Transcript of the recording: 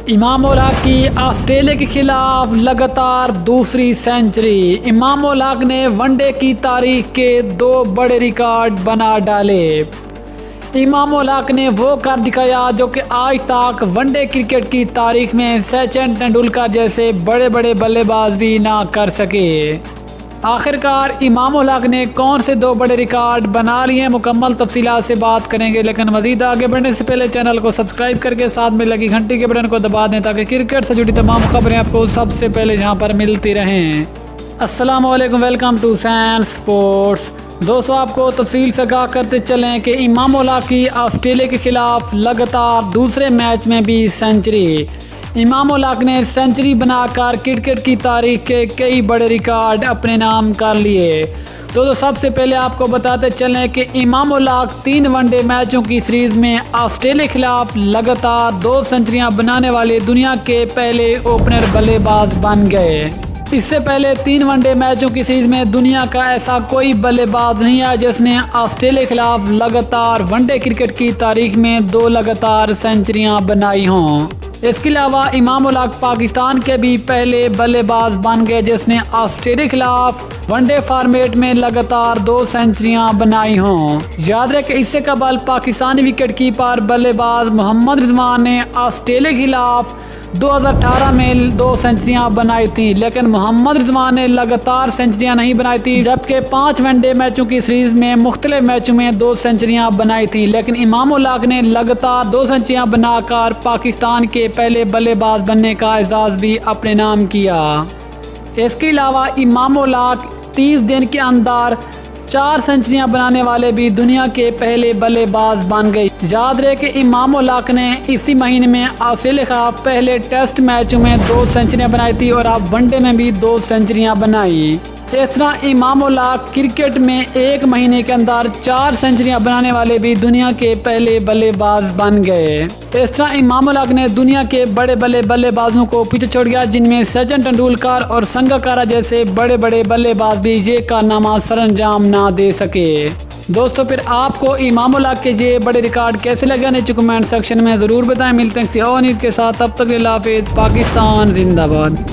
इमाम उल हक की ऑस्ट्रेलिया के खिलाफ लगातार दूसरी सेंचुरी। इमाम उल हक ने वनडे की तारीख के 2 बड़े रिकॉर्ड बना डाले। इमाम उल हक ने वो कर दिखाया जो कि आज तक वनडे क्रिकेट की तारीख में सचिन तेंदुलकर जैसे बड़े बड़े बल्लेबाज भी ना कर सके। आखिरकार इमाम उल हक ने कौन से 2 बड़े रिकॉर्ड बना लिए, मुकम्मल तफसीलात से बात करेंगे। लेकिन मज़ीद आगे बढ़ने से पहले चैनल को सब्सक्राइब करके साथ में लगी घंटी के बटन को दबा दें ताकि क्रिकेट से जुड़ी तमाम खबरें आपको सबसे पहले यहाँ पर मिलती रहें। अस्सलाम वालेकुम, वेलकम टू सैन स्पोर्ट्स। दोस्तों, आपको तफसील से आगाह करते चलें कि इमाम उल हक की ऑस्ट्रेलिया के खिलाफ लगातार दूसरे मैच में भी सेंचुरी। इमाम उल हक ने सेंचुरी बनाकर क्रिकेट की तारीख के कई बड़े रिकॉर्ड अपने नाम कर लिए। तो सबसे पहले आपको बताते चलें कि इमाम उल हक 3 वनडे मैचों की सीरीज़ में ऑस्ट्रेलिया के खिलाफ लगातार 2 सेंचुरियां बनाने वाले दुनिया के पहले ओपनर बल्लेबाज बन गए। इससे पहले 3 वनडे मैचों की सीरीज में दुनिया का ऐसा कोई बल्लेबाज नहीं आया जिसने ऑस्ट्रेलिया के खिलाफ लगातार वनडे क्रिकेट की तारीख में 2 लगातार सेंचुरियां बनाई हों। इसके अलावा इमाम उल हक पाकिस्तान के भी पहले बल्लेबाज बन गए जिसने ऑस्ट्रेलिया के खिलाफ वनडे फॉर्मेट में लगातार 2 सेंचुरियां बनाई हों। याद रहे कि इससे कबल पाकिस्तानी विकेटकीपर बल्लेबाज मोहम्मद रिजवान ने ऑस्ट्रेलिया के खिलाफ 2018 में 2 सेंचुरियां बनाई थी, लेकिन मोहम्मद रिजवान ने लगातार सेंचुरियां नहीं बनाई थी, जबकि 5 वनडे मैचों की सीरीज में मुख्तलिफ मैचों में 2 सेंचुरियां बनाई थी। लेकिन इमाम उल हक ने लगातार 2 सेंचुरियां बनाकर पाकिस्तान के पहले बल्लेबाज बनने का एजाज़ भी अपने नाम किया। इसके अलावा इमाम उल हक 30 दिन के अंदर 4 सेंचुरियां बनाने वाले भी दुनिया के पहले बल्लेबाज बन गए। याद रहे कि इमाम उल हक ने इसी महीने में ऑस्ट्रेलिया के खिलाफ पहले टेस्ट मैचों में 2 सेंचुरियां बनाई थी और अब वनडे में भी 2 सेंचुरियां बनाई। इस तरह इमाम उल हक क्रिकेट में 1 महीने के अंदर 4 सेंचुरियां बनाने वाले भी दुनिया के पहले बल्लेबाज बन गए। इस तरह इमाम उल हक ने दुनिया के बड़े बल्लेबाजों को पीछे छोड़ दिया, जिनमें सचिन तेंदुलकर और संगकारा जैसे बड़े बड़े बल्लेबाज भी ये कारनामा सरअंजाम ना दे सके। दोस्तों, फिर आपको इमाम उल हक के ये बड़े रिकॉर्ड कैसे लगे नीचे कमेंट सेक्शन में ज़रूर बताएं। मिलते हैं किसी और न्यूज़ के साथ, तब तक अल्लाह हाफ़िज़। पाकिस्तान जिंदाबाद।